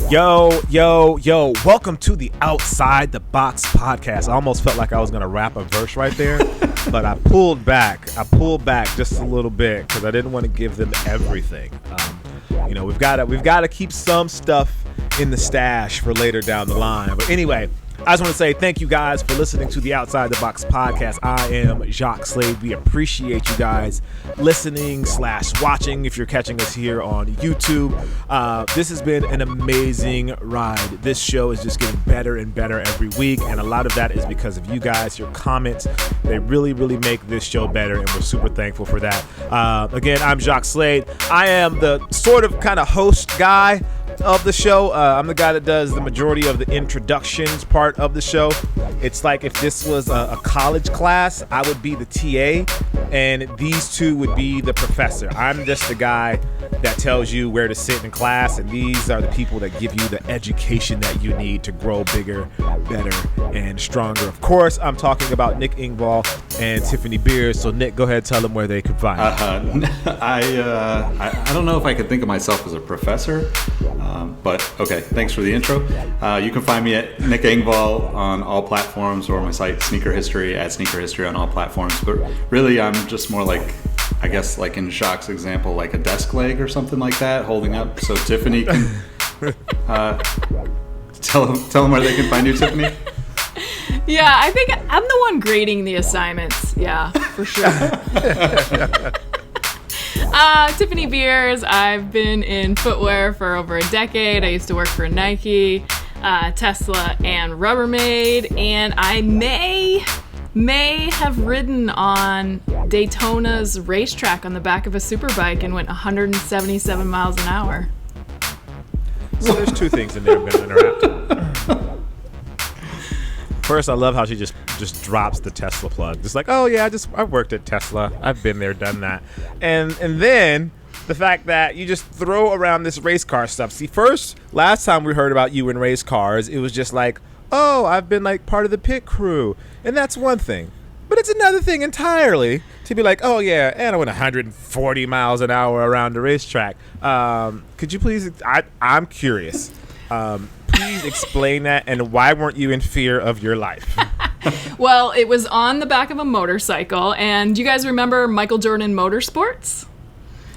Yo, welcome to the Outside the Box podcast. I almost felt like I was going to rap a verse right there, but I pulled back just a little bit because I didn't want to give them everything. We've got to keep some stuff in the stash for later down the line. But anyway, I just want to say thank you guys for listening to the Outside the Box podcast. I am Jacques Slade. We appreciate you guys listening / watching if you're catching us here on YouTube. This has been an amazing ride. This show is just getting better and better every week, and a lot of that is because of you guys, your comments. They really, really make this show better, and we're super thankful for that. Again, I'm Jacques Slade. I am the sort of kind of host guy of the show. I'm the guy that does the majority of the introductions part of the show. It's like if this was a college class, I would be the TA and these two would be the professor. I'm just the guy that tells you where to sit in class, and these are the people that give you the education that you need to grow bigger, better, and stronger. Of course, I'm talking about Nick Engvall and Tiffany Beers. So Nick, go ahead and tell them where they could find you. I don't know if I could think of myself as a professor, but okay, thanks for the intro. You can find me at Nick Engvall on all platforms, or my site Sneaker History at Sneaker History on all platforms. But really, I'm just more like, I guess, like in Jacques' example, like a desk leg or something like that, holding up so Tiffany can tell them where they can find you, Tiffany. Yeah, I think I'm the one grading the assignments. Yeah, for sure. Tiffany Beers. I've been in footwear for over a decade. I used to work for Nike, Tesla, and Rubbermaid, and I may have ridden on Daytona's racetrack on the back of a superbike and went 177 miles an hour. So there's two things in there I'm going to interrupt. First, I love how she just drops the Tesla plug. Just like, oh yeah, I've worked at Tesla. I've been there, done that. And then the fact that you just throw around this race car stuff. See, last time we heard about you in race cars, it was just like, oh, I've been like part of the pit crew. And that's one thing. But it's another thing entirely to be like, oh yeah, and I went 140 miles an hour around the racetrack. Could you please, I'm curious. Please explain that, and why weren't you in fear of your life? Well, it was on the back of a motorcycle, and do you guys remember Michael Jordan Motorsports?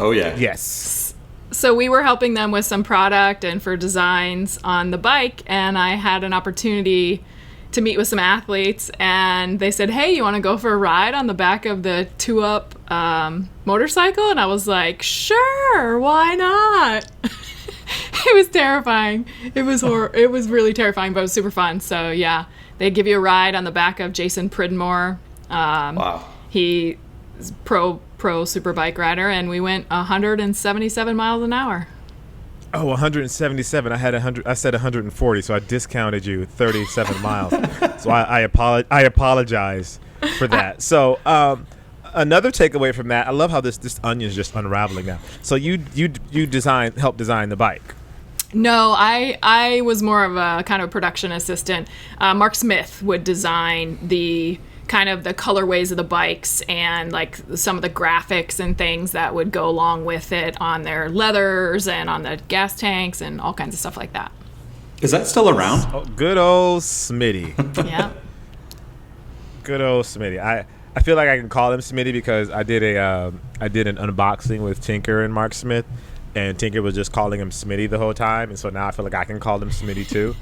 Oh, yeah. Yes. So we were helping them with some product and for designs on the bike, and I had an opportunity to meet with some athletes, and they said, hey, you want to go for a ride on the back of the 2-Up motorcycle? And I was like, sure, why not? It was terrifying. It was really terrifying, but it was super fun. So yeah, they give you a ride on the back of Jason Pridmore. Wow. He is pro superbike rider, and we went 177 miles an hour. Oh, 177. I said 140, so I discounted you 37 miles. So I apologize for that. So another takeaway from that, I love how this onion is just unraveling now. So you helped design the bike. No, I was more of a kind of production assistant. Mark Smith would design the kind of the colorways of the bikes and like some of the graphics and things that would go along with it on their leathers and on the gas tanks and all kinds of stuff like that. Is that still around? Oh, good old Smitty. Yeah. Good old Smitty. I feel like I can call him Smitty because I did an unboxing with Tinker and Mark Smith, and Tinker was just calling him Smitty the whole time, and so now I feel like I can call him Smitty too.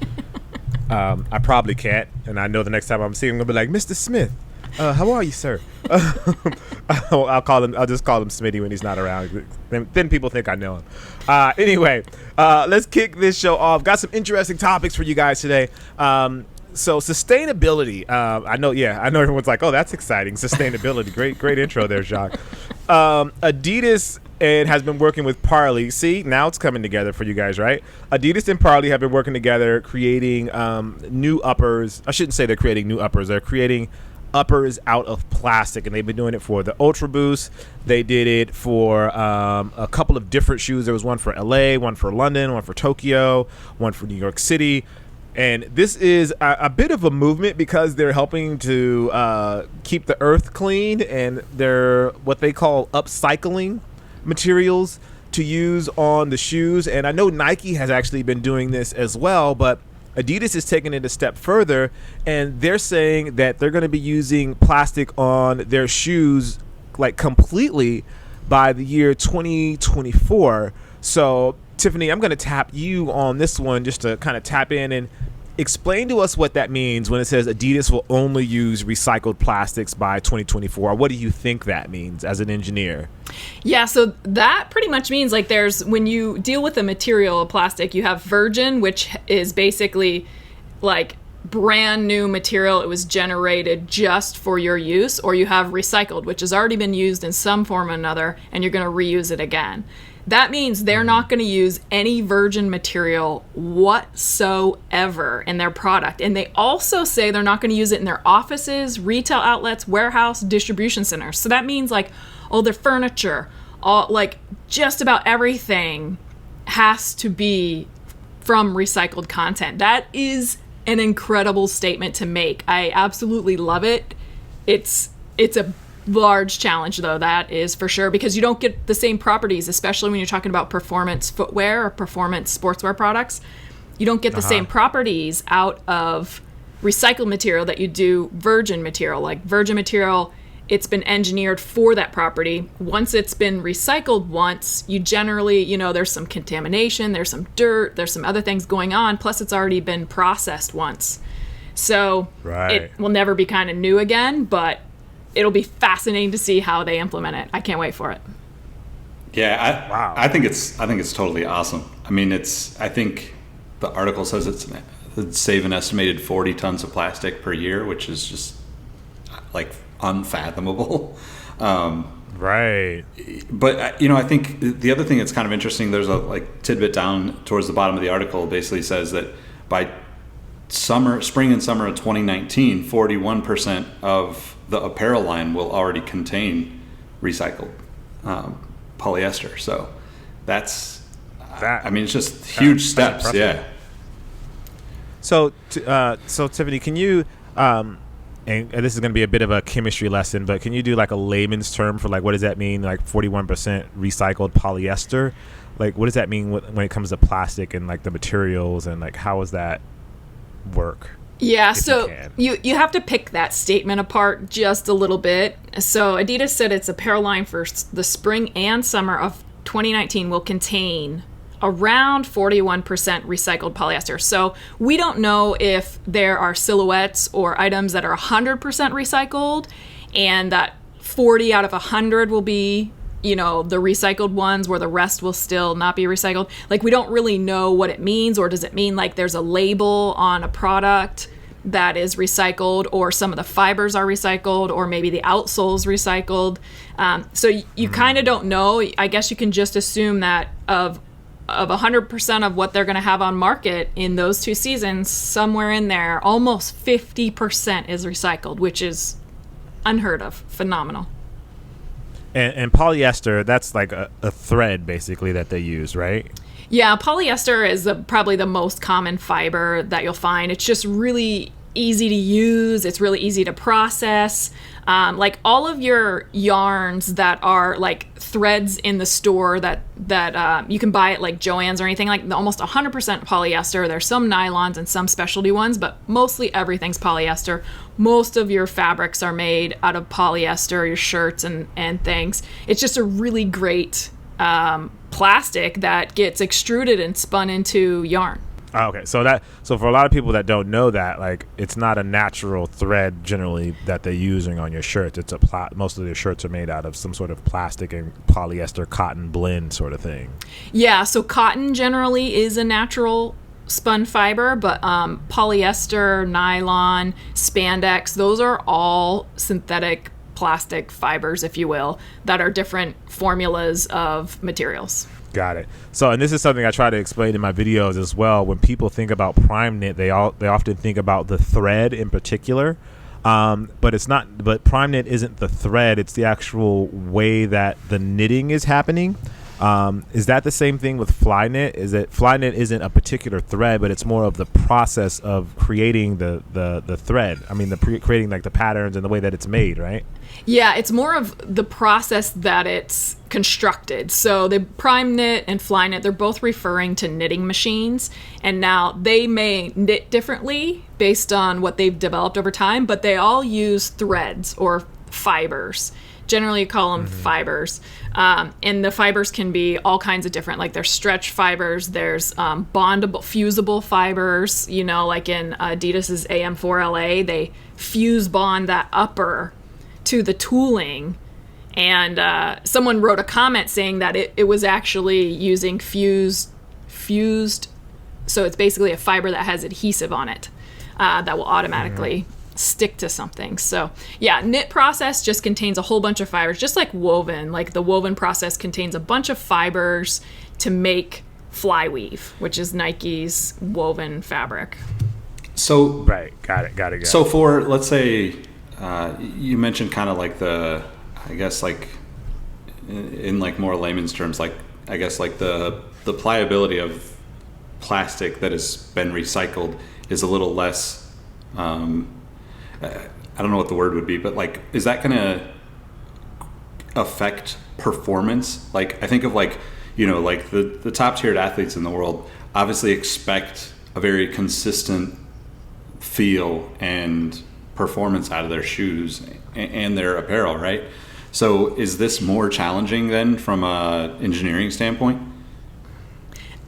I probably can't, and I know the next time I'm seeing him, I'll be like, Mr. Smith, how are you, sir? I'll just call him Smitty when he's not around. Then people think I know him. Anyway, let's kick this show off. Got some interesting topics for you guys today. So sustainability, I know everyone's like, oh, that's exciting. Sustainability. Great intro there, Jacques. Adidas has been working with Parley. See, now it's coming together for you guys, right? Adidas and Parley have been working together, creating new uppers. I shouldn't say they're creating new uppers. They're creating uppers out of plastic, and they've been doing it for the Ultra Boost. They did it for a couple of different shoes. There was one for LA, one for London, one for Tokyo, one for New York City. And this is a bit of a movement because they're helping to keep the earth clean, and they're what they call upcycling materials to use on the shoes. And I know Nike has actually been doing this as well, but Adidas is taking it a step further, and they're saying that they're going to be using plastic on their shoes like completely by the year 2024. So, Tiffany, I'm going to tap you on this one just to kind of tap in and explain to us what that means when it says Adidas will only use recycled plastics by 2024. What do you think that means as an engineer? Yeah, so that pretty much means like when you deal with a material of plastic, you have virgin, which is basically like brand new material. It was generated just for your use, or you have recycled, which has already been used in some form or another, and you're going to reuse it again. That means they're not going to use any virgin material whatsoever in their product. And they also say they're not going to use it in their offices, retail outlets, warehouse, distribution centers. So that means like all their furniture, all like just about everything has to be from recycled content. That is an incredible statement to make. I absolutely love it. It's a large challenge, though, that is for sure, because you don't get the same properties, especially when you're talking about performance footwear or performance sportswear products. You don't get the same properties out of recycled material that you do virgin material. Like virgin material, it's been engineered for that property. Once it's been recycled once, you generally, there's some contamination, there's some dirt, there's some other things going on, plus it's already been processed once. So It will never be kind of new again, but it'll be fascinating to see how they implement it. I can't wait for it. Yeah, I think it's totally awesome. I mean, I think the article says it'd save an estimated 40 tons of plastic per year, which is just like unfathomable. Right. But I think the other thing that's kind of interesting, there's a like tidbit down towards the bottom of the article, basically says that by spring and summer of 2019, 41% of the apparel line will already contain recycled polyester. So it's just huge steps. Yeah. So Tiffany, can you, and this is going to be a bit of a chemistry lesson, but can you do like a layman's term for like, what does that mean? Like 41% recycled polyester? Like, what does that mean when it comes to plastic and like the materials, and like, how does that work? Yeah, so you have to pick that statement apart just a little bit. So Adidas said its apparel line for the spring and summer of 2019 will contain around 41% recycled polyester. So we don't know if there are silhouettes or items that are 100% recycled, and that 40 out of 100 will be the recycled ones, where the rest will still not be recycled. Like, we don't really know what it means, or does it mean like there's a label on a product that is recycled, or some of the fibers are recycled, or maybe the outsole's recycled. So you kind of don't know. I guess you can just assume that of 100% of what they're going to have on market in those 2 seasons, somewhere in there, almost 50% is recycled, which is unheard of. Phenomenal. And polyester, that's like a thread basically that they use, right? Yeah, polyester is probably the most common fiber that you'll find. It's just really easy to use. It's really easy to process. Like all of your yarns that are like threads in the store that you can buy at like Joann's or anything, like almost 100% polyester. There's some nylons and some specialty ones, but mostly everything's polyester. Most of your fabrics are made out of polyester, your shirts and things. It's just a really great plastic that gets extruded and spun into yarn. Oh, okay, so for a lot of people that don't know that, like, it's not a natural thread generally that they're using on your shirts. It's most of their shirts are made out of some sort of plastic and polyester cotton blend sort of thing. Yeah, so cotton generally is a natural spun fiber, but polyester, nylon, spandex, those are all synthetic plastic fibers, if you will, that are different formulas of materials. Got it. So, and this is something I try to explain in my videos as well. When people think about prime knit, they often think about the thread in particular, but it's not. But prime knit isn't the thread; it's the actual way that the knitting is happening. Is that the same thing with Flyknit? Is that Flyknit isn't a particular thread, but it's more of the process of creating the thread? I mean, creating like the patterns and the way that it's made, right? Yeah, it's more of the process that it's constructed. So the Prime Knit and Flyknit, they're both referring to knitting machines. And now they may knit differently based on what they've developed over time, but they all use threads or fibers. Generally, you call them fibers. And the fibers can be all kinds of different, like there's stretch fibers, there's bondable, fusible fibers, you know, like in Adidas's AM4LA, they fuse bond that upper to the tooling. And someone wrote a comment saying that it was actually using fused, so it's basically a fiber that has adhesive on it that will automatically stick to something. So yeah, knit process just contains a whole bunch of fibers, just like woven. Like the woven process contains a bunch of fibers to make flyweave, which is Nike's woven fabric. So right, got it. So for, let's say, you mentioned kind of like the, I guess like in like more layman's terms, like I guess like the pliability of plastic that has been recycled is a little less. I don't know what the word would be, but like, is that going to affect performance? Like, I think of like, you know, like the top tiered athletes in the world obviously expect a very consistent feel and performance out of their shoes and their apparel, right? So is this more challenging then from a engineering standpoint?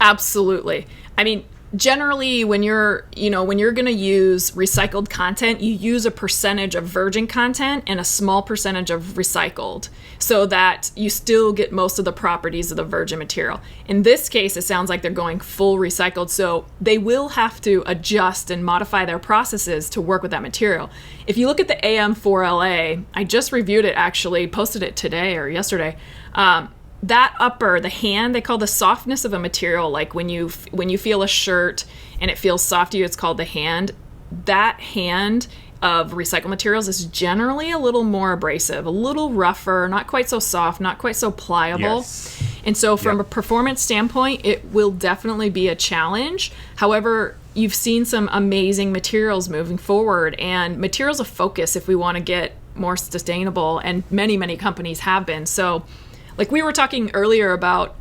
Absolutely. I mean, generally when you're going to use recycled content, you use a percentage of virgin content and a small percentage of recycled so that you still get most of the properties of the virgin material. In this case, it sounds like they're going full recycled, so they will have to adjust and modify their processes to work with that material. If you look at the AM4LA, I just reviewed it, actually posted it today or yesterday. That upper, the hand, they call the softness of a material, like when you feel a shirt and it feels soft to you, it's called the hand. That hand of recycled materials is generally a little more abrasive, a little rougher, not quite so soft, not quite so pliable. Yes. And so from a performance standpoint, it will definitely be a challenge. However, you've seen some amazing materials moving forward, and materials of focus if we want to get more sustainable, and many, many companies have been. So like we were talking earlier about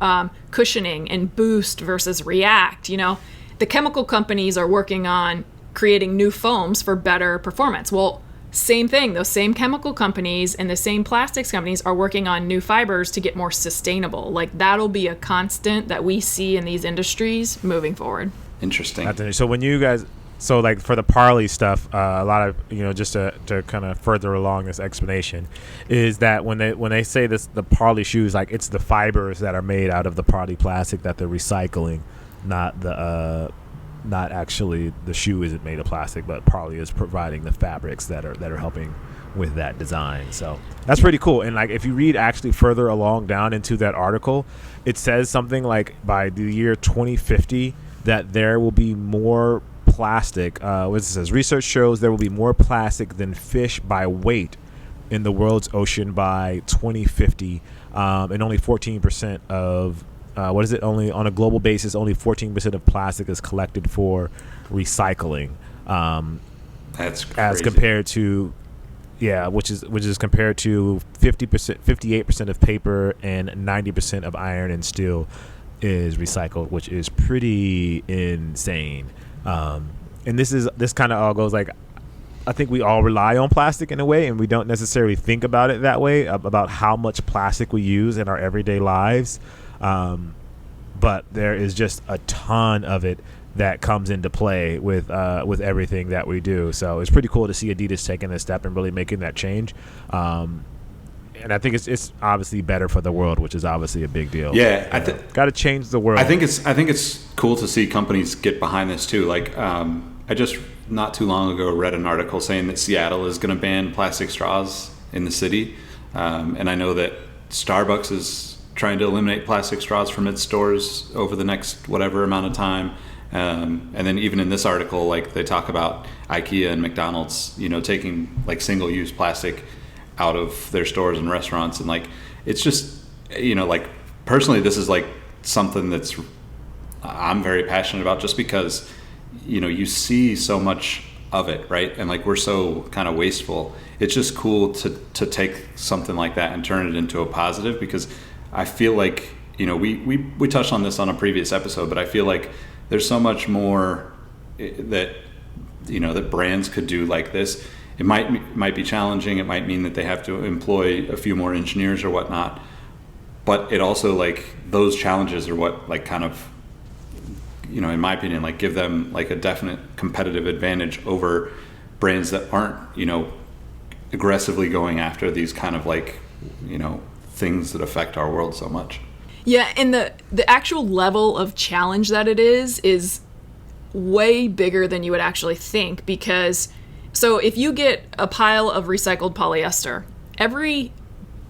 cushioning and Boost versus React, you know, the chemical companies are working on creating new foams for better performance. Well, same thing, those same chemical companies and the same plastics companies are working on new fibers to get more sustainable. Like that'll be a constant that we see in these industries moving forward. Interesting. So when you guys, so like for the Parley stuff, a lot of, you know, just to kind of further along this explanation, is that when they say this, the Parley shoes, like it's the fibers that are made out of the Parley plastic that they're recycling, not actually the shoe isn't made of plastic, but Parley is providing the fabrics that are helping with that design. So that's pretty cool. And like if you read actually further along down into that article, it says something like by the year 2050 that there will be more plastic. What it says, research shows there will be more plastic than fish by weight in the world's ocean by 2050, and only 14% of only on a global basis, only 14% of plastic is collected for recycling. That's crazy. As compared to, which is compared to 58% of paper and 90% of iron and steel is recycled, which is pretty insane. And this kind of all goes like, I think we all rely on plastic in a way, and we don't necessarily think about it that way, about how much plastic we use in our everyday lives. But there is just a ton of it that comes into play with everything that we do. So it's pretty cool to see Adidas taking this step and really making that change. And I think it's obviously better for the world, which is obviously a big deal. Yeah, got to change the world. I think it's cool to see companies get behind this too. Like I just not too long ago read an article saying that Seattle is going to ban plastic straws in the city, and I know that Starbucks is trying to eliminate plastic straws from its stores over the next whatever amount of time. And then even in this article, like they talk about IKEA and McDonald's, you know, taking like single-use plastic out of their stores and restaurants, and like it's just, you know, like personally, this is like something that's I'm very passionate about, just because, you know, you see so much of it, right? And like, we're so kind of wasteful. It's just cool to take something like that and turn it into a positive, because I feel like, you know, we touched on this on a previous episode, but I feel like there's so much more that, you know, that brands could do like this. It might be challenging. It might mean that they have to employ a few more engineers or whatnot, but it also, like, those challenges are what, like, kind of, you know, in my opinion, like, give them like a definite competitive advantage over brands that aren't, you know, aggressively going after these kind of, like, you know, things that affect our world so much. Yeah, and the actual level of challenge that it is way bigger than you would actually think, because so if you get a pile of recycled polyester, every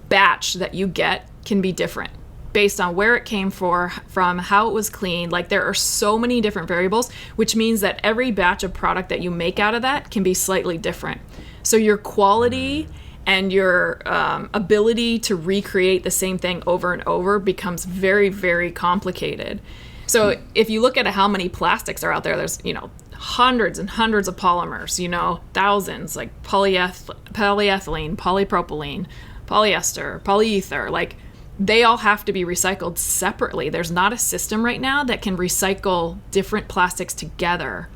batch that you get can be different based on where it came from, how it was cleaned. Like, there are so many different variables, which means that every batch of product that you make out of that can be slightly different. So your quality and your ability to recreate the same thing over and over becomes very, very complicated. So if you look at how many plastics are out there, there's, you know, hundreds and hundreds of polymers, you know, thousands, like polyethylene, polypropylene, polyester, polyether, like, they all have to be recycled separately. There's not a system right now that can recycle different plastics together.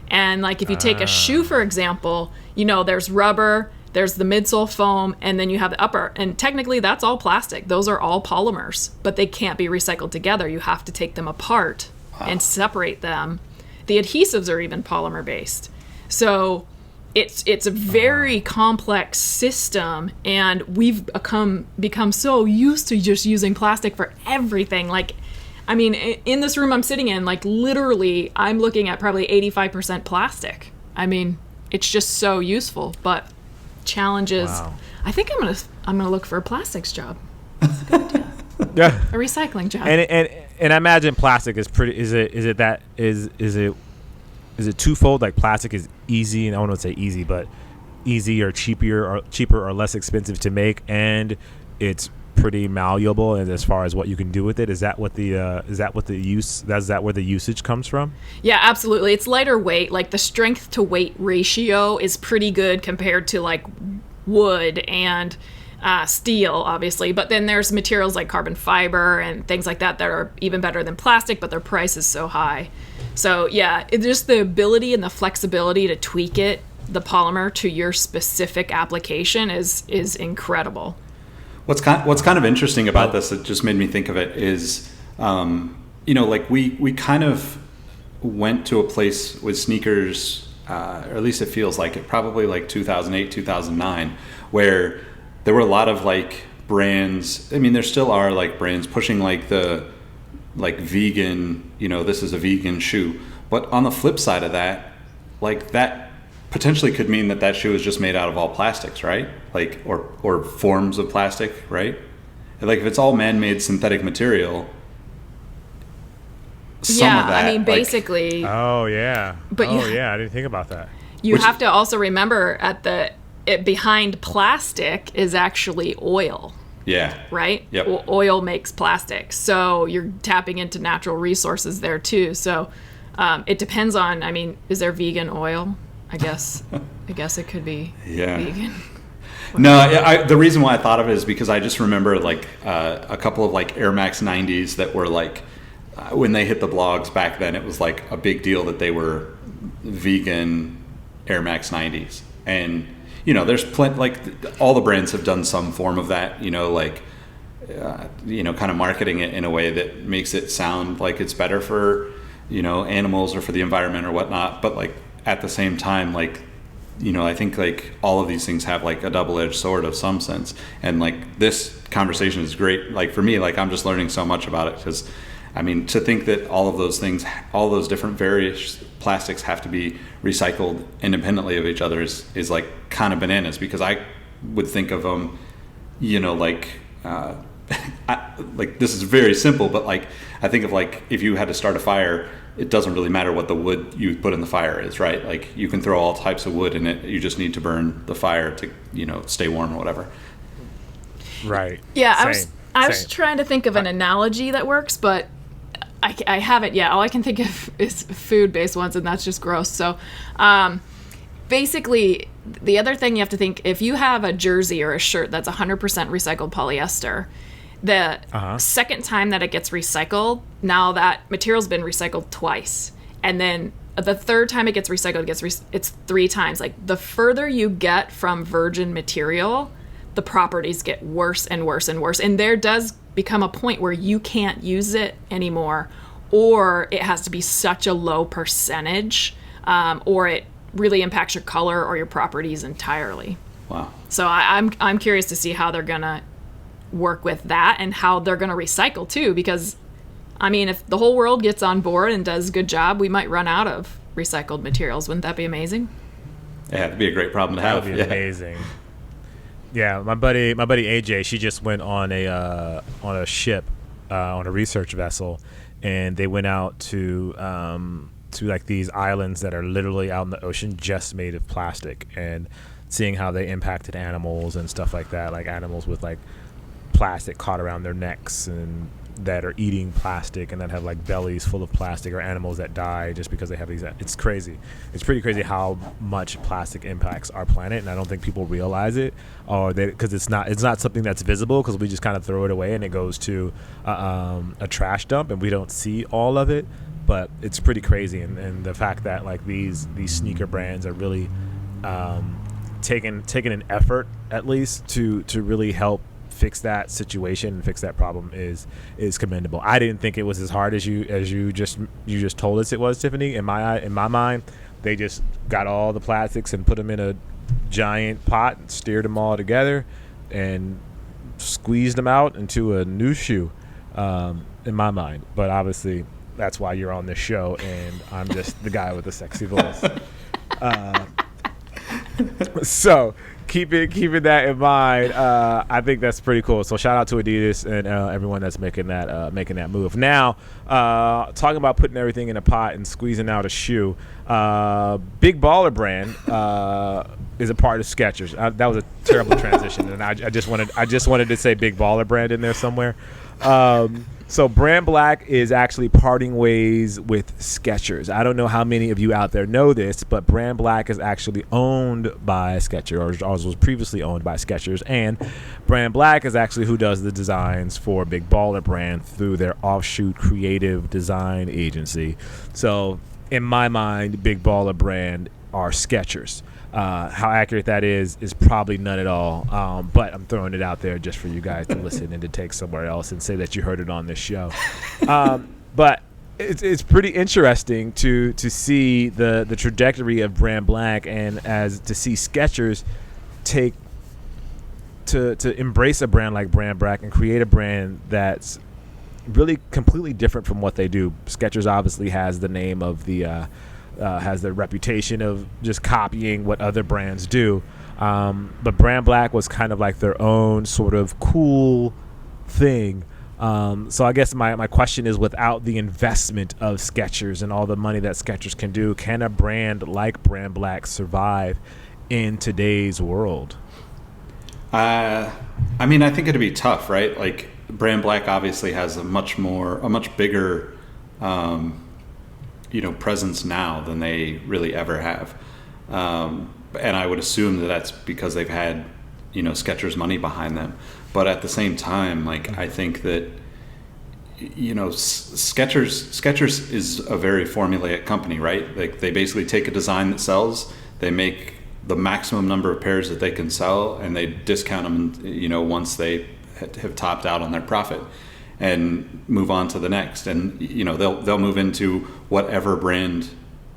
And like, if you take a shoe, for example, you know, there's rubber, there's the midsole foam, and then you have the upper. And technically that's all plastic. Those are all polymers, but they can't be recycled together. You have to take them apart and separate them. The adhesives are even polymer based. So it's a very complex system, and we've become so used to just using plastic for everything. Like, I mean, in this room I'm sitting in, like, literally I'm looking at probably 85% plastic. I mean, it's just so useful, but challenges. Wow. I think I'm gonna look for a plastics job. That's a good idea. Yeah, a recycling job. And I imagine plastic is pretty. Is it twofold? Like, plastic is easy, and I don't want to say easy, but easy or cheaper or less expensive to make, and it's pretty malleable. And as far as what you can do with it, is that where the usage comes from? Yeah, absolutely. It's lighter weight. Like, the strength to weight ratio is pretty good compared to like wood and steel, obviously. But then there's materials like carbon fiber and things like that are even better than plastic, but their price is so high. So yeah, it's just the ability and the flexibility to tweak the polymer to your specific application is incredible. What's kind of interesting about this that just made me think of it is, you know, like, we kind of went to a place with sneakers, or at least it feels like it, probably like 2008, 2009, where there were a lot of like brands. I mean, there still are like brands pushing like the like vegan, you know, this is a vegan shoe. But on the flip side of that, like, that potentially could mean that shoe is just made out of all plastics, right? Like, or forms of plastic, right? Like, if it's all man-made synthetic material, some of that, I mean, basically. Like, oh yeah. But I didn't think about that. You have to also remember behind plastic is actually oil. Yeah. Right? Yep. Oil makes plastic. So you're tapping into natural resources there too. So it depends on, I mean, is there vegan oil? I guess it could be vegan. No, the reason why I thought of it is because I just remember like a couple of like Air Max 90s that were like, when they hit the blogs back then, it was like a big deal that they were vegan Air Max 90s. And you know, there's plenty, like, all the brands have done some form of that, you know, like, you know, kind of marketing it in a way that makes it sound like it's better for, you know, animals or for the environment or whatnot. But like, at the same time, like, you know, I think like all of these things have like a double-edged sword of some sense. And like, this conversation is great. Like, for me, like, I'm just learning so much about it, because I mean, to think that all of those things, all those different various plastics have to be recycled independently of each other is like kind of bananas, because I would think of them, you know, like, like, this is very simple, but like, I think of like, if you had to start a fire, it doesn't really matter what the wood you put in the fire is, right? Like, you can throw all types of wood in it. You just need to burn the fire to, you know, stay warm or whatever. Right. Yeah, Same. I was trying to think of an analogy that works, but I haven't yet. All I can think of is food-based ones, and that's just gross. So basically, the other thing you have to think, if you have a jersey or a shirt that's 100% recycled polyester, the second time that it gets recycled, now that material's been recycled twice. And then the third time it gets recycled, it's 3 times. Like, the further you get from virgin material, the properties get worse and worse and worse. And there does become a point where you can't use it anymore, or it has to be such a low percentage, or it really impacts your color or your properties entirely. Wow. So I'm curious to see how they're gonna work with that and how they're gonna recycle too, because I mean, if the whole world gets on board and does a good job, we might run out of recycled materials. Wouldn't that be amazing? Yeah, it'd be a great problem to have. That would be amazing. Yeah, my buddy AJ, she just went on a ship, on a research vessel, and they went out to like these islands that are literally out in the ocean, just made of plastic, and seeing how they impacted animals and stuff like that, like animals with like plastic caught around their necks and that are eating plastic and that have like bellies full of plastic, or animals that die just because they have these. It's crazy. It's pretty crazy how much plastic impacts our planet, and I don't think people realize it, or because it's not something that's visible, because we just kind of throw it away and it goes to a trash dump and we don't see all of it. But it's pretty crazy, and the fact that like these sneaker brands are really taking an effort at least to really help fix that situation and fix that problem is commendable. I didn't think it was as hard as you just told us it was, Tiffany. In my mind, they just got all the plastics and put them in a giant pot and stirred them all together and squeezed them out into a new shoe, in my mind. But obviously, that's why you're on this show, and I'm just the guy with the sexy voice. So keeping that in mind, I think that's pretty cool. So shout out to Adidas and everyone that's making that move. Now, talking about putting everything in a pot and squeezing out a shoe, Big Baller brand is a part of Skechers. That was a terrible transition, and I just wanted to say Big Baller brand in there somewhere. So Brand Black is actually parting ways with Skechers. I don't know how many of you out there know this, but Brand Black is actually owned by Skechers, or was previously owned by Skechers, and Brand Black is actually who does the designs for Big Baller brand through their offshoot creative design agency. So in my mind, Big Baller brand are Skechers. How accurate that is probably none at all, but I'm throwing it out there just for you guys to listen and to take somewhere else and say that you heard it on this show. But it's pretty interesting to see the trajectory of Brand Black, and as to see Skechers take to embrace a brand like Brand Black and create a brand that's really completely different from what they do. Skechers obviously has the name of has the reputation of just copying what other brands do, but Brand Black was kind of like their own sort of cool thing. So I guess my question is, without the investment of Skechers and all the money that Skechers can do, can a brand like Brand Black survive in today's world? I mean, I think it'd be tough, right? Like, Brand Black obviously has a much bigger presence now than they really ever have, and I would assume that that's because they've had Skechers money behind them. But at the same time, like, I think that Skechers is a very formulaic company, right? Like, they basically take a design that sells, they make the maximum number of pairs that they can sell, and they discount them once they have topped out on their profit, and move on to the next. And they'll move into whatever brand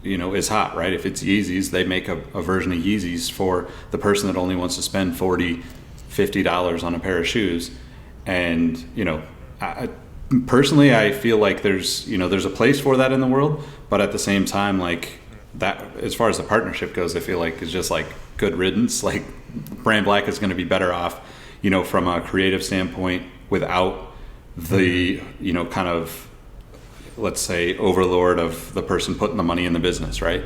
is hot, right? If it's Yeezys, they make a version of Yeezys for the person that only wants to spend $40-$50 on a pair of shoes. And personally, I feel like there's a place for that in the world, but at the same time, like, that, as far as the partnership goes, I feel like it's just like good riddance. Like, Brand Black is going to be better off from a creative standpoint without the kind of, let's say, overlord of the person putting the money in the business, right?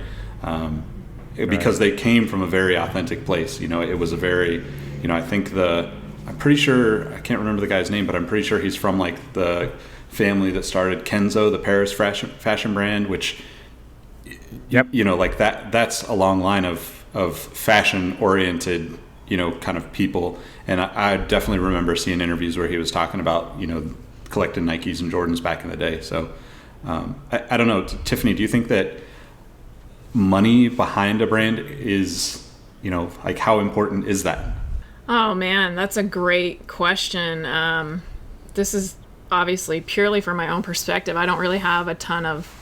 Because they came from a very authentic place. It was a very, I think I'm pretty sure, I can't remember the guy's name, but I'm pretty sure he's from like the family that started Kenzo, the Paris fashion brand, which, Yep. you know, like that's a long line of fashion oriented, you know, kind of people. And I definitely remember seeing interviews where he was talking about, you know, collecting Nikes and Jordans back in the day. So I don't know, Tiffany, do you think that money behind a brand is, you know, like how important is that? Oh man, that's a great question. This is obviously purely from my own perspective. I don't really have a ton of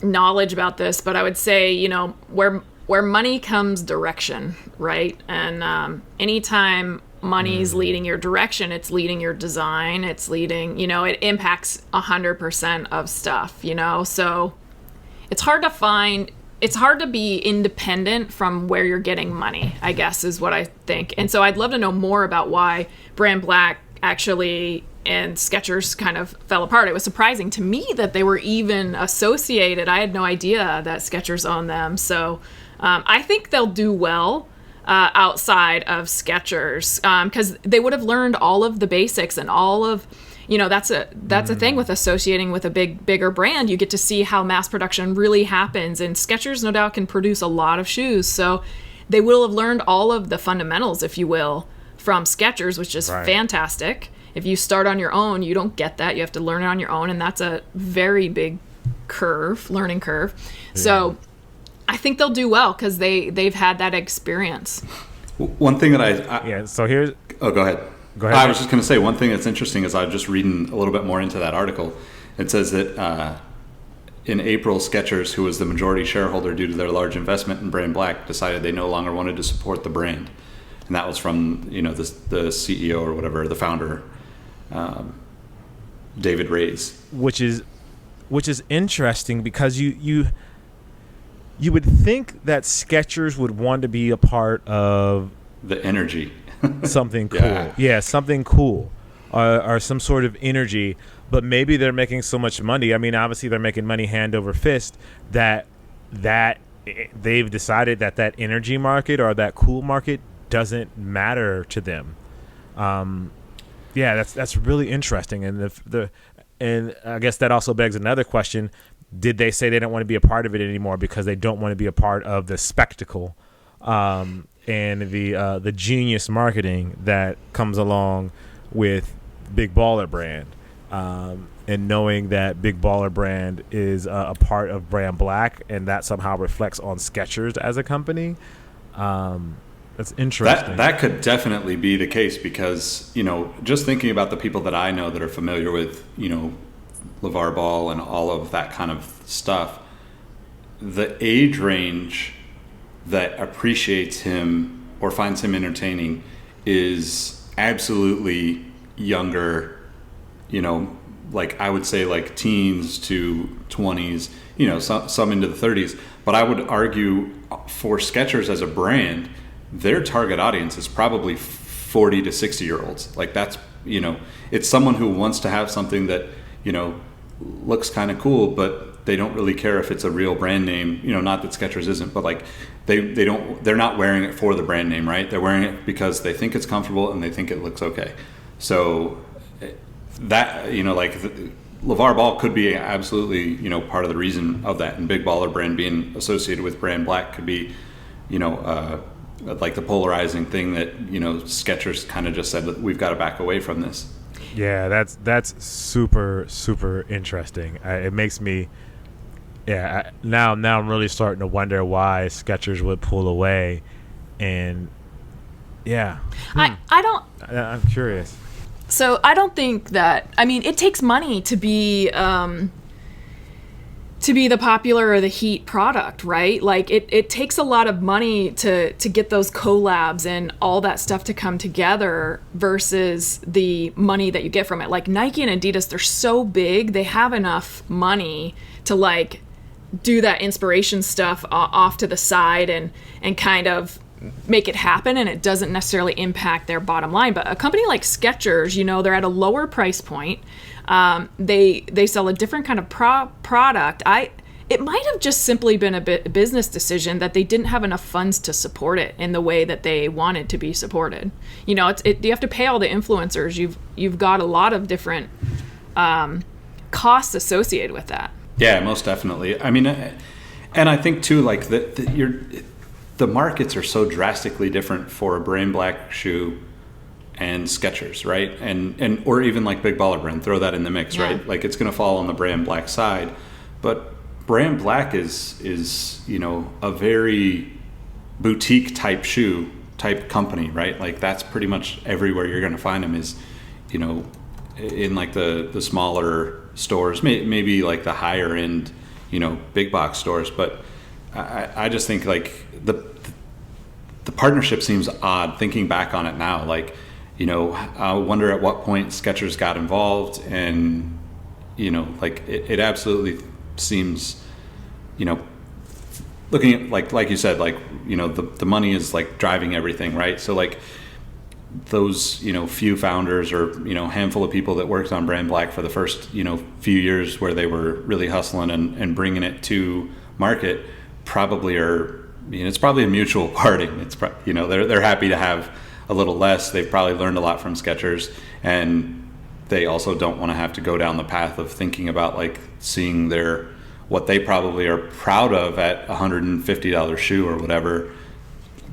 knowledge about this, but I would say, you know, where money comes, direction, right? And anytime money's leading your direction, it's leading your design, it's leading, you know, it impacts 100% of stuff, you know? So it's hard to be independent from where you're getting money, I guess, is what I think. And so I'd love to know more about why Brand Black actually and Skechers kind of fell apart. It was surprising to me that they were even associated. I had no idea that Skechers owned them. So I think they'll do well outside of Skechers because they would have learned all of the basics and all of, you know, that's a thing with associating with a bigger brand. You get to see how mass production really happens, and Skechers no doubt can produce a lot of shoes. So they will have learned all of the fundamentals, if you will, from Skechers, which is fantastic. If you start on your own, you don't get that. You have to learn it on your own, and that's a very big learning curve. Yeah. So I think they'll do well because they've had that experience. One thing that so here's... Oh, go ahead. Go ahead. I was just going to say, one thing that's interesting is I was just reading a little bit more into that article. It says that in April, Skechers, who was the majority shareholder due to their large investment in Brand Black, decided they no longer wanted to support the brand. And that was from, you know, the CEO or whatever, the founder, David Reyes. Which is interesting because you would think that Skechers would want to be a part of the energy. Something cool. Yeah, something cool. Or some sort of energy. But maybe they're making so much money. I mean, obviously they're making money hand over fist that they've decided that energy market or that cool market doesn't matter to them. Yeah, that's really interesting. And and I guess that also begs another question. Did they say they don't want to be a part of it anymore because they don't want to be a part of the spectacle and the genius marketing that comes along with Big Baller Brand, and knowing that Big Baller Brand is a part of Brand Black, and that somehow reflects on Skechers as a company? That's interesting. That could definitely be the case because, you know, just thinking about the people that I know that are familiar with, you know, LeVar Ball and all of that kind of stuff, the age range that appreciates him or finds him entertaining is absolutely younger, you know, like I would say like teens to 20s, you know, some into the 30s. But I would argue for Skechers as a brand, their target audience is probably 40 to 60 year olds. Like that's, you know, it's someone who wants to have something that, you know, looks kind of cool, but they don't really care if it's a real brand name, you know, not that Skechers isn't, but like they're not wearing it for the brand name, right? They're wearing it because they think it's comfortable and they think it looks okay. So that, you know, like LeVar Ball could be absolutely, you know, part of the reason of that, and Big Baller Brand being associated with Brand Black could be, you know, like the polarizing thing that, you know, Skechers kind of just said that we've got to back away from this. Yeah, that's super, super interesting. It makes me, now I'm really starting to wonder why Skechers would pull away, and I'm curious. So I don't think that, I mean, it takes money to be the popular or the heat product, right? Like it takes a lot of money to get those collabs and all that stuff to come together versus the money that you get from it. Like Nike and Adidas, they're so big, they have enough money to like do that inspiration stuff off to the side and kind of make it happen, and it doesn't necessarily impact their bottom line. But a company like Skechers, you know, they're at a lower price point. They sell a different kind of product. it might have just simply been a business decision that they didn't have enough funds to support it in the way that they wanted to be supported. You know, you have to pay all the influencers. You've got a lot of different costs associated with that. Yeah, most definitely. I mean, and I think too, like the markets are so drastically different for a Brand Black shoe and Skechers, right? And or even like Big Baller Brand, throw that in the mix, Yeah. right? Like it's going to fall on the Brand Black side, but Brand Black is you know, a very boutique type shoe type company, right? Like that's pretty much everywhere you're going to find them is, you know, in like the smaller stores, maybe like the higher end, you know, big box stores. But I just think like the partnership seems odd thinking back on it now. Like, you know, I wonder at what point Skechers got involved, and, you know, like it absolutely seems, you know, looking at like you said, like, you know, the money is like driving everything, right? So like those, you know, few founders or, you know, handful of people that worked on Brand Black for the first, you know, few years where they were really hustling and bringing it to market probably are, you know, it's probably a mutual parting. It's, you know, they're happy to have a little less. They've probably learned a lot from Skechers, and they also don't want to have to go down the path of thinking about like seeing what they probably are proud of at $150 shoe or whatever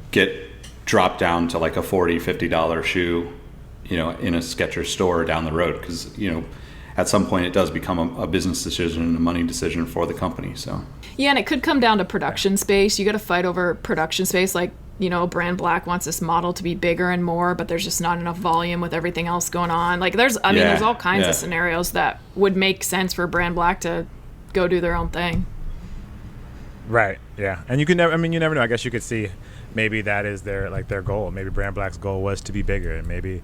get dropped down to like a $40-50 shoe, you know, in a Skechers store down the road, because, you know, at some point it does become a business decision and a money decision for the company. So Yeah, and it could come down to production space. You got to fight over production space. Like, you know, Brand Black wants this model to be bigger and more, but there's just not enough volume with everything else going on. Like there's all kinds of scenarios that would make sense for Brand Black to go do their own thing. Right. Yeah. And you never know. I guess you could see maybe that is their goal. Maybe Brand Black's goal was to be bigger, and maybe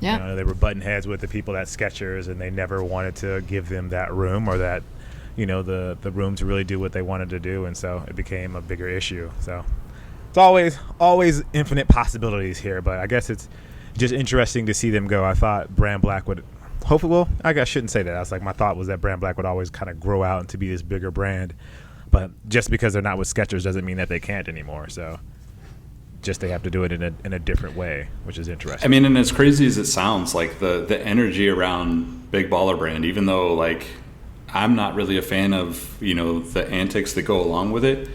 you know, they were butting heads with the people at Skechers, and they never wanted to give them that room or that, you know, the room to really do what they wanted to do, and so it became a bigger issue. So it's always infinite possibilities here, but I guess it's just interesting to see them go. I thought Brand Black would hopefully, well, I guess I shouldn't say that. I was like, my thought was that Brand Black would always kind of grow out into be this bigger brand, but just because they're not with Skechers doesn't mean that they can't anymore. So just they have to do it in a different way, which is interesting. I mean, and as crazy as it sounds, like the energy around Big Baller Brand, even though like I'm not really a fan of, you know, the antics that go along with it,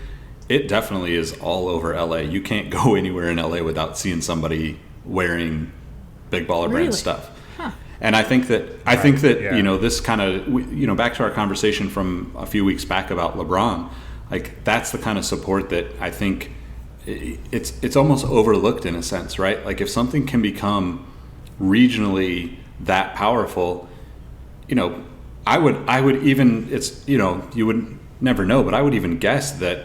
it definitely is all over LA. You can't go anywhere in LA without seeing somebody wearing Big Baller Brand stuff. Huh. And I think that you know, this kind of, you know, back to our conversation from a few weeks back about LeBron, like that's the kind of support that I think it's almost overlooked in a sense, right? Like if something can become regionally that powerful, you know, I would even, it's, you know, you would never know, but I would even guess that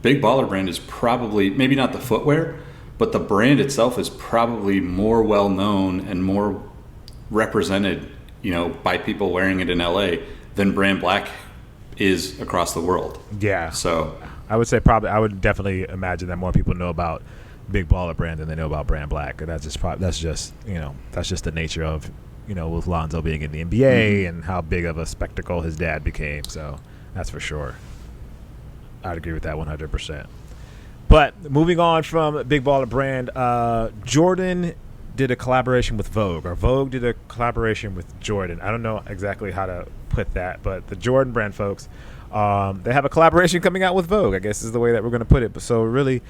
Big Baller Brand is probably, maybe not the footwear, but the brand itself is probably more well known and more represented, you know, by people wearing it in LA than Brand Black is across the world. Yeah. So I would say I would definitely imagine that more people know about Big Baller Brand than they know about Brand Black. And that's just you know, that's just the nature of, you know, with Lonzo being in the NBA and how big of a spectacle his dad became. So that's for sure. I'd agree with that 100%. But moving on from Big Baller Brand, Jordan did a collaboration with Vogue, or Vogue did a collaboration with Jordan. I don't know exactly how to put that, but the Jordan brand folks, they have a collaboration coming out with Vogue, I guess is the way that we're going to put it. But so really,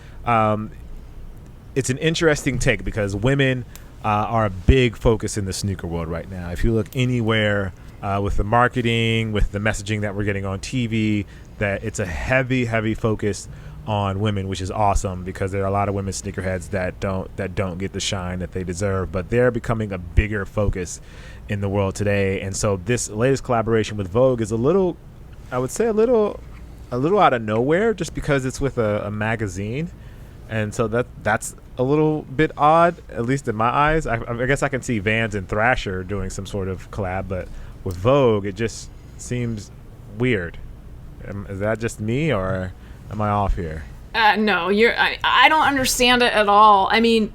it's an interesting take because women are a big focus in the sneaker world right now. If you look anywhere with the marketing, with the messaging that we're getting on TV, that it's a heavy focus on women, which is awesome because there are a lot of women sneakerheads that don't get the shine that they deserve, but they're becoming a bigger focus in the world today. And so this latest collaboration with Vogue is a little out of nowhere just because it's with a magazine. And so that's a little bit odd, at least in my eyes. I guess I can see Vans and Thrasher doing some sort of collab, but with Vogue, it just seems weird. Is that just me, or am I off here? No, I don't understand it at all. I mean,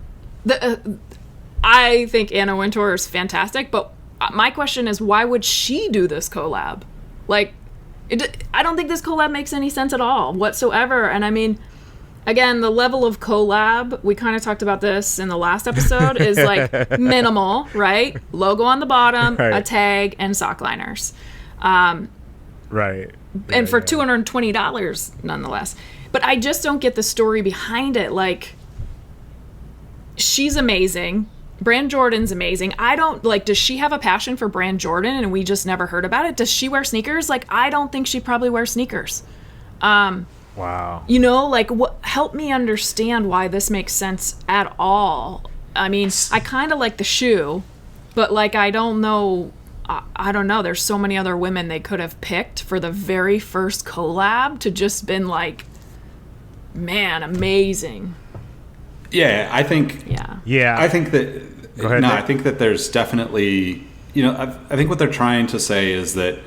I think Anna Wintour is fantastic, but my question is, why would she do this collab? Like, I don't think this collab makes any sense at all whatsoever. And I mean, again, the level of collab, we kind of talked about this in the last episode, is like minimal, right? Logo on the bottom, right. a tag, and sock liners. Right. And for $220 nonetheless. But I just don't get the story behind it. Like, she's amazing. Brand Jordan's amazing. I don't, like, does she have a passion for Brand Jordan and we just never heard about it? Does she wear sneakers? Like, I don't think she probably wears sneakers. Wow. You know, like, help me understand why this makes sense at all. I mean, I kind of like the shoe, but, like, I don't know. I don't know. There's so many other women they could have picked for the very first collab to just been like, man, amazing. Yeah, I think. Yeah. I think that. Go ahead, no, Nick. I think that there's definitely. You know, I think what they're trying to say is that,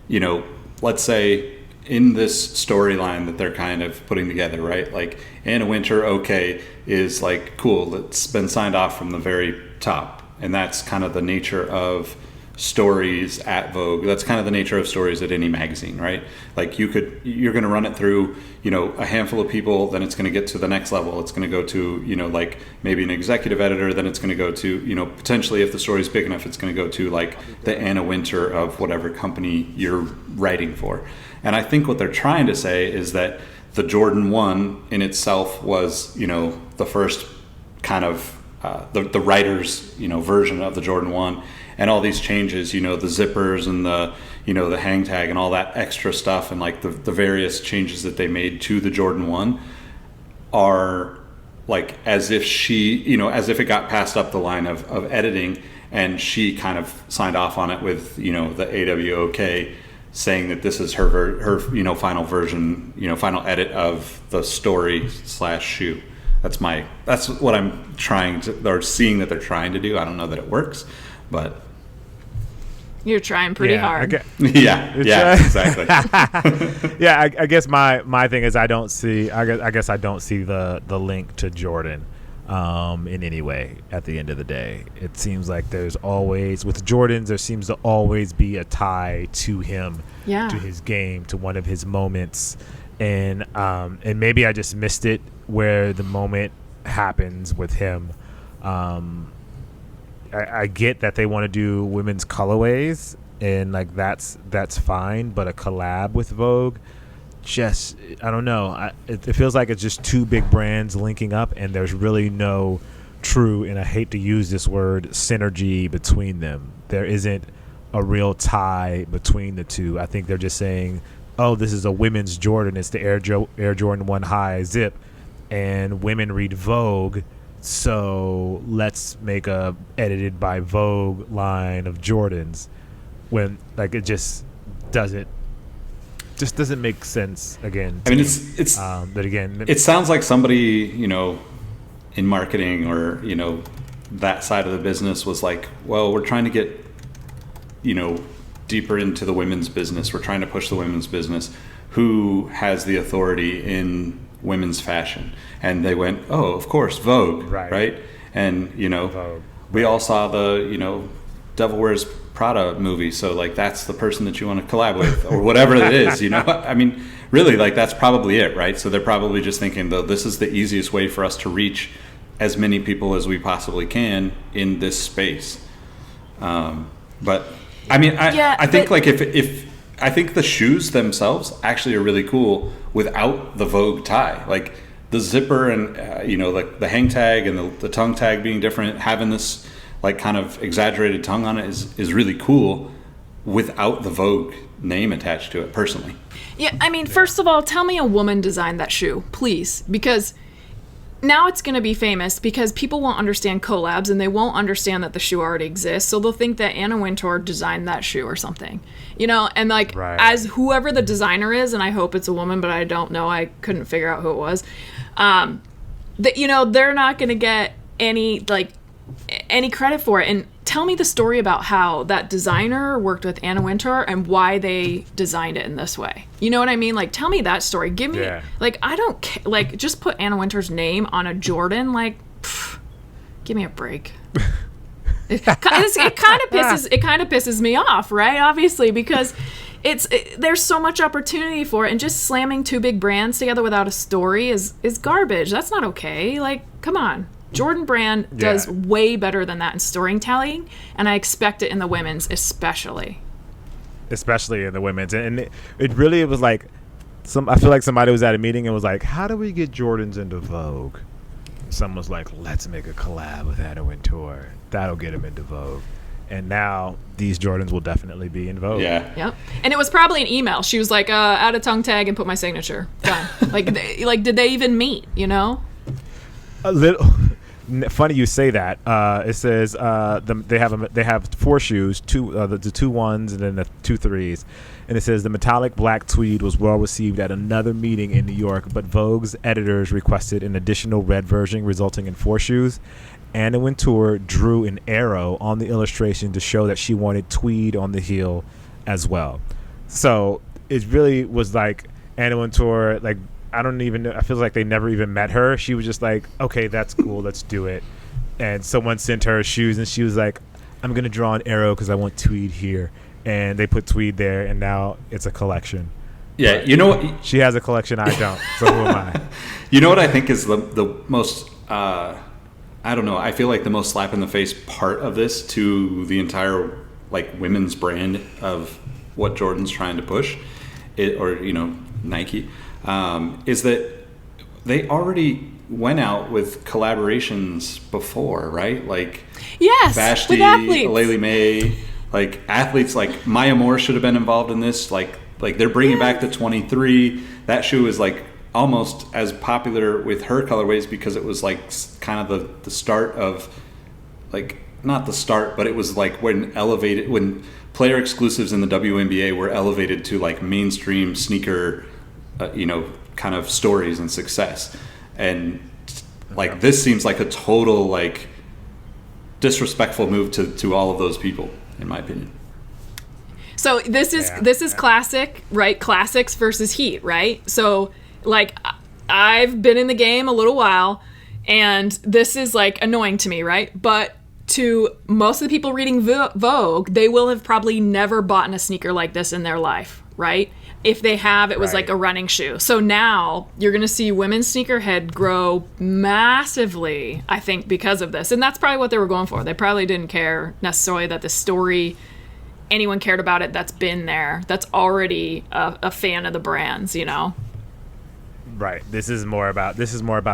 you know, let's say in this storyline that they're kind of putting together, right? Like Anna Wintour, okay, is like cool. It's been signed off from the very top, and that's kind of the nature of stories at Vogue. That's kind of the nature of stories at any magazine, right? Like you're going to run it through, you know, a handful of people, then it's going to get to the next level. It's going to go to, you know, like maybe an executive editor, then it's going to go to, you know, potentially if the story's big enough, it's going to go to like the Anna Wintour of whatever company you're writing for. And I think what they're trying to say is that the Jordan 1 in itself was, you know, the first kind of the writer's, you know, version of the Jordan 1. And all these changes, you know, the zippers and the, you know, the hang tag and all that extra stuff and like the various changes that they made to the Jordan 1 are like as if she, you know, as if it got passed up the line of editing and she kind of signed off on it with, you know, the AWOK saying that this is her you know, final version, you know, final edit of the story / shoe. That's what I'm trying to, or seeing that they're trying to do. I don't know that it works, but you're trying pretty hard. Yeah, exactly. Yeah, I guess my thing is I guess I don't see the link to Jordan in any way at the end of the day. It seems like there's always, with Jordans, there seems to always be a tie to him, to his game, to one of his moments. And maybe I just missed it where the moment happens with him. I get that they want to do women's colorways, and like that's fine, but a collab with Vogue, just, I don't know. It feels like it's just two big brands linking up, and there's really no true, and I hate to use this word, synergy between them. There isn't a real tie between the two. I think they're just saying, oh, this is a women's Jordan. It's the Air Jordan 1 High Zip, and women read Vogue, so let's make a edited by Vogue line of Jordans, when like it just doesn't make sense again. I mean, it's but again, it sounds like somebody, you know, in marketing or, you know, that side of the business was like, well, we're trying to get, you know, deeper into the women's business. We're trying to push the women's business. Who has the authority in women's fashion? And they went, oh, of course, Vogue, right? And, you know, Vogue. We all saw the, you know, Devil Wears Prada movie, so like that's the person that you want to collab with, or whatever it is, you know. I mean, really, like that's probably it, right? So they're probably just thinking, though, this is the easiest way for us to reach as many people as we possibly can in this space. But I mean, I think like if I think the shoes themselves actually are really cool without the Vogue tie, like the zipper and you know, like the hang tag and the tongue tag being different, having this like kind of exaggerated tongue on it is really cool without the Vogue name attached to it, personally. Yeah, I mean, first of all, tell me a woman designed that shoe, please, because now it's going to be famous because people won't understand collabs and they won't understand that the shoe already exists, so they'll think that Anna Wintour designed that shoe or something, you know. And like, as whoever the designer is, and I hope it's a woman, but I don't know, I couldn't figure out who it was, that, you know, they're not going to get any credit for it. And tell me the story about how that designer worked with Anna Wintour and why they designed it in this way. You know what I mean? Like, tell me that story. Give me, like, I don't care. Like, just put Anna Wintour's name on a Jordan. Like, give me a break. It kind of pisses me off, right? Obviously, because There's so much opportunity for it, and just slamming two big brands together without a story is garbage. That's not okay. Like, come on. Jordan Brand does way better than that in storytelling, and I expect it in the women's especially in the women's. And it really was like I feel like somebody was at a meeting and was like, how do we get Jordans into Vogue? Someone was like, let's make a collab with Anna Wintour. That'll get them into Vogue. And now these Jordans will definitely be in Vogue. Yeah. Yep. And it was probably an email. She was like, add a tongue tag and put my signature. Done. Did they even meet, you know? A little. Funny you say that. It says they have 4 shoes, the 2 1s and then the 2 3s, and it says the metallic black tweed was well received at another meeting in New York, but Vogue's editors requested an additional red version, resulting in 4 shoes. Anna Wintour drew an arrow on the illustration to show that she wanted tweed on the heel as well. So it really was like Anna Wintour, like, I don't even know. I feel like they never even met her. She was just like, okay, that's cool. Let's do it. And someone sent her shoes, and she was like, I'm going to draw an arrow because I want tweed here. And they put tweed there, and now it's a collection. Yeah, but you know what? She has a collection. I don't. So who am I? You know what I think is the most, I don't know. I feel like the most slap in the face part of this to the entire like women's brand of what Jordan's trying to push, Nike. Is that they already went out with collaborations before, right? Like, yes, Vashti, with athletes. Laylee May, like athletes like Maya Moore should have been involved in this. Like they're bringing back the 23. That shoe is like almost as popular with her colorways because it was like kind of the start of, like, not the start, but it was like when player exclusives in the WNBA were elevated to like mainstream sneaker kind of stories and success. And like this seems like a total like disrespectful move to all of those people, in my opinion. So this is classic, right? Classics versus heat, right? So like I've been in the game a little while, and this is like annoying to me, right? But to most of the people reading Vogue, they will have probably never bought a sneaker like this in their life, right? If they have, it was like a running shoe. So now you're going to see women's sneakerhead grow massively, I think, because of this. And that's probably what they were going for. They probably didn't care necessarily that the story, anyone cared about it that's been there, that's already a fan of the brands, you know? Right. This is more about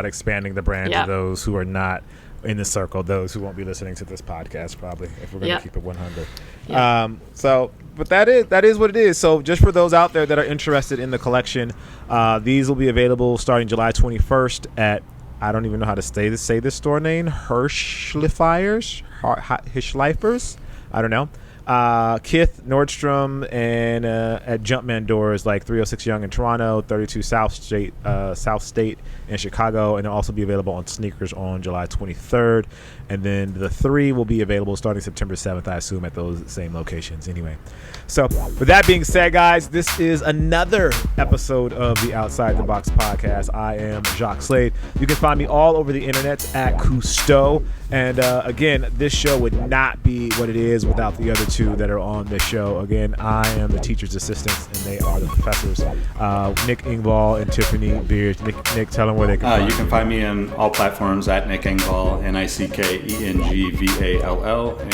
expanding the brand to those who are not in the circle, those who won't be listening to this podcast probably, if we're going to keep it 100. But that is what it is. So just for those out there that are interested in the collection, these will be available starting July 21st at, I don't even know how to say this store name, Hirschleifers, I don't know. Kith, Nordstrom, and at Jumpman doors like 306 Young in Toronto, 32 South State in Chicago, and it'll also be available on sneakers on July 23rd. And then the 3 will be available starting September 7th, I assume, at those same locations anyway. So with that being said, guys, this is another episode of the Outside the Box podcast. I am Jacques Slade. You can find me all over the internet at Cousteau. And again, this show would not be what it is without the other two that are on this show. Again, I am the teacher's assistants, and they are the professors, Nick Engvall and Tiffany Beers. Nick, tell them where they can find you. Can find me on all platforms at Nick Engvall, NickEngvall,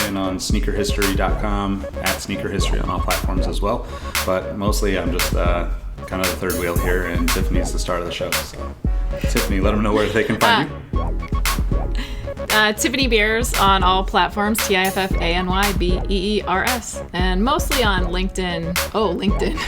and on sneakerhistory.com at sneakerhistory on all platforms as well. But mostly I'm just kind of the third wheel here, and Tiffany's the start of the show. So, Tiffany, let them know where they can find you. Tiffany Beers on all platforms, TiffanyBeers, and mostly on LinkedIn. LinkedIn.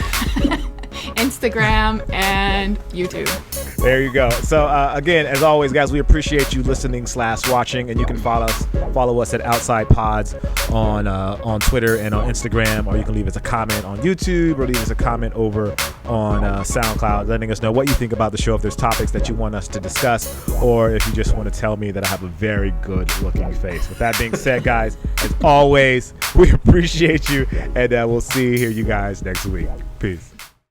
Instagram and YouTube. There you go. So again, as always, guys, we appreciate you listening / watching, and you can follow us at Outside Pods on Twitter and on Instagram, or you can leave us a comment on YouTube, or leave us a comment over on SoundCloud, letting us know what you think about the show, if there's topics that you want us to discuss, or if you just want to tell me that I have a very good looking face. With that being said, guys, as always, we appreciate you, and we'll see you guys next week. Peace.